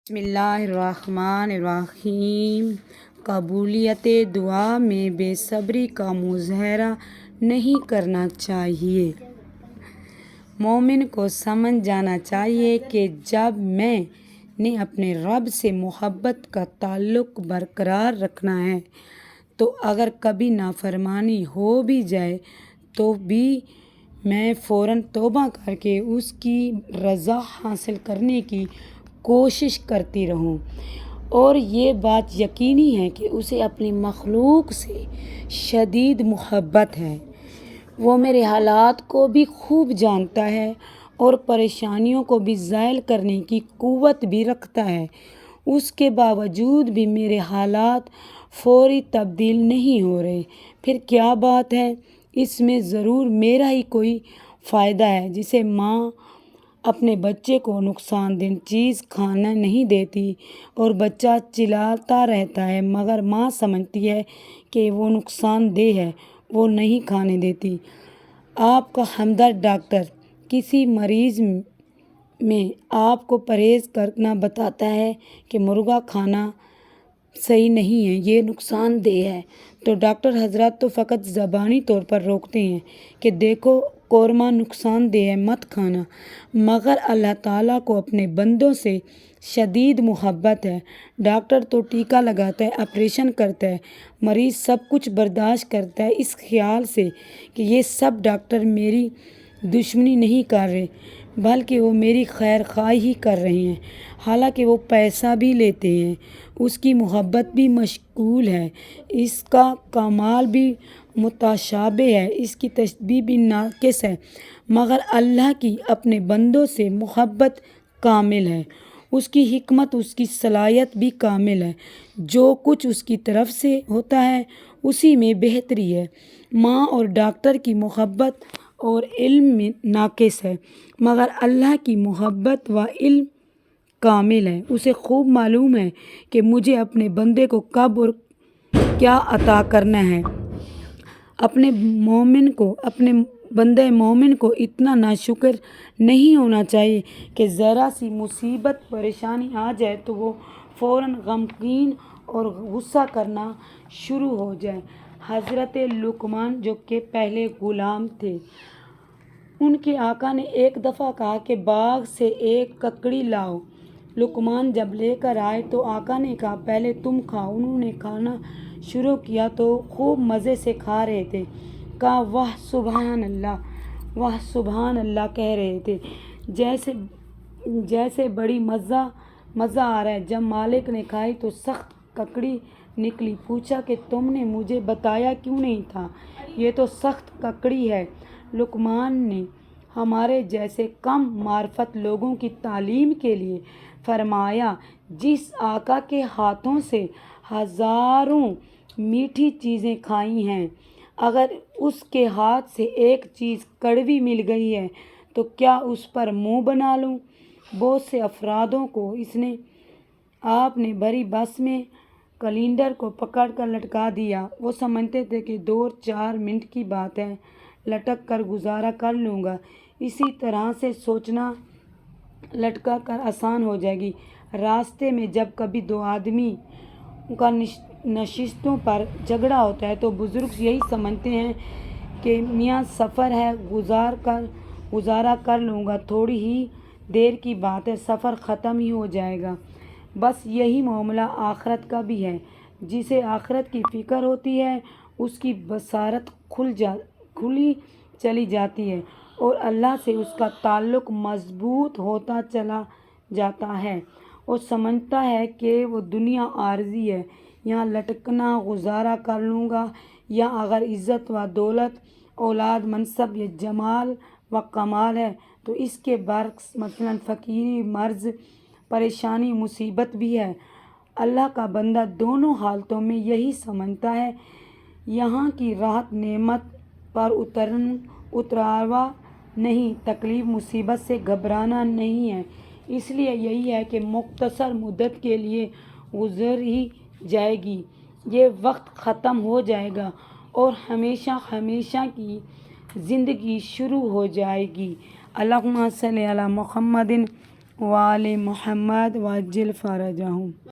بسم اللہ الرحمن الرحیم۔ قبولیت دعا میں بے صبری کا مظاہرہ نہیں کرنا چاہیے۔ مومن کو سمجھ جانا چاہیے کہ جب میں نے اپنے رب سے محبت کا تعلق برقرار رکھنا ہے تو اگر کبھی نافرمانی ہو بھی جائے تو بھی میں فوراً توبہ کر کے اس کی رضا حاصل کرنے کی کوشش کرتی رہوں، اور یہ بات یقینی ہے کہ اسے اپنی مخلوق سے شدید محبت ہے۔ وہ میرے حالات کو بھی خوب جانتا ہے اور پریشانیوں کو بھی زائل کرنے کی قوت بھی رکھتا ہے۔ اس کے باوجود بھی میرے حالات فوری تبدیل نہیں ہو رہے، پھر کیا بات ہے؟ اس میں ضرور میرا ہی کوئی فائدہ ہے۔ جیسے ماں اپنے بچے کو نقصان دہ چیز کھانا نہیں دیتی اور بچہ چلاتا رہتا ہے، مگر ماں سمجھتی ہے کہ وہ نقصان دہ ہے، وہ نہیں کھانے دیتی۔ آپ کا ہمدرد ڈاکٹر کسی مریض میں آپ کو پرہیز کرنا بتاتا ہے کہ مرغا کھانا صحیح نہیں ہے، یہ نقصان دہ ہے، تو ڈاکٹر حضرات تو فقط زبانی طور پر روکتے ہیں کہ دیکھو قورمہ نقصان دہ ہے، مت کھانا، مگر اللہ تعالیٰ کو اپنے بندوں سے شدید محبت ہے۔ ڈاکٹر تو ٹیکہ لگاتا ہے، آپریشن کرتا ہے، مریض سب کچھ برداشت کرتا ہے اس خیال سے کہ یہ سب ڈاکٹر میری دشمنی نہیں کر رہے بلکہ وہ میری خیر خواہی ہی کر رہے ہیں، حالانکہ وہ پیسہ بھی لیتے ہیں، اس کی محبت بھی مشغول ہے، اس کا کمال بھی متشابہ ہے، اس کی تشبیہ بھی ناقص ہے، مگر اللہ کی اپنے بندوں سے محبت کامل ہے، اس کی حکمت، اس کی صلاحیت بھی کامل ہے، جو کچھ اس کی طرف سے ہوتا ہے اسی میں بہتری ہے۔ ماں اور ڈاکٹر کی محبت اور علم میں ناقص ہے، مگر اللہ کی محبت و علم کامل ہے۔ اسے خوب معلوم ہے کہ مجھے اپنے بندے کو کب اور کیا عطا کرنا ہے۔ اپنے بندے مومن کو اتنا ناشکر نہیں ہونا چاہیے کہ ذرا سی مصیبت پریشانی آ جائے تو وہ فوراً غمگین اور غصہ کرنا شروع ہو جائے۔ حضرت لقمان جو کہ پہلے غلام تھے، ان کے آقا نے ایک دفعہ کہا کہ باغ سے ایک ککڑی لاؤ۔ لقمان جب لے کر آئے تو آقا نے کہا پہلے تم کھاؤ۔ انہوں نے کھانا شروع کیا تو خوب مزے سے کھا رہے تھے، کہا واہ سبحان اللہ، واہ سبحان اللہ کہہ رہے تھے، جیسے بڑی مزہ آ رہا ہے۔ جب مالک نے کھائی تو سخت ککڑی نکلی، پوچھا کہ تم نے مجھے بتایا کیوں نہیں تھا، یہ تو سخت ککڑی ہے۔ لقمان نے ہمارے جیسے کم معرفت لوگوں کی تعلیم کے لیے فرمایا، جس آقا کے ہاتھوں سے ہزاروں میٹھی چیزیں کھائی ہیں، اگر اس کے ہاتھ سے ایک چیز کڑوی مل گئی ہے تو کیا اس پر منہ بنا لوں؟ بہت سے افرادوں کو آپ نے بھری بس میں کیلنڈر کو پکڑ کر لٹکا دیا۔ وہ سمجھتے تھے کہ 2-4 منٹ کی بات ہے، لٹک کر گزارا کر لوں گا۔ اسی طرح سے سوچنا لٹکا کر آسان ہو جائے گی۔ راستے میں جب کبھی 2 آدمی کا نشستوں پر جھگڑا ہوتا ہے تو بزرگ یہی سمجھتے ہیں کہ میاں سفر ہے، گزارا کر لوں گا، تھوڑی ہی دیر کی بات ہے، سفر ختم ہی ہو جائے گا۔ بس یہی معاملہ آخرت کا بھی ہے۔ جسے آخرت کی فکر ہوتی ہے اس کی بصارت کھلی چلی جاتی ہے اور اللہ سے اس کا تعلق مضبوط ہوتا چلا جاتا ہے۔ وہ سمجھتا ہے کہ وہ دنیا عارضی ہے، یہاں لٹکنا گزارا کر لوں گا، یا اگر عزت و دولت، اولاد، منصب یا جمال و کمال ہے تو اس کے برعکس مثلاً فقیری، مرض، پریشانی، مصیبت بھی ہے۔ اللہ کا بندہ دونوں حالتوں میں یہی سمجھتا ہے، یہاں کی راحت نعمت پر اتروا نہیں، تکلیف مصیبت سے گھبرانا نہیں ہے، اس لیے یہی ہے کہ مختصر مدت کے لیے گزر ہی جائے گی، یہ وقت ختم ہو جائے گا اور ہمیشہ ہمیشہ کی زندگی شروع ہو جائے گی۔ اللہم صلی علی محمد وآل محمد وعجل فرجهم.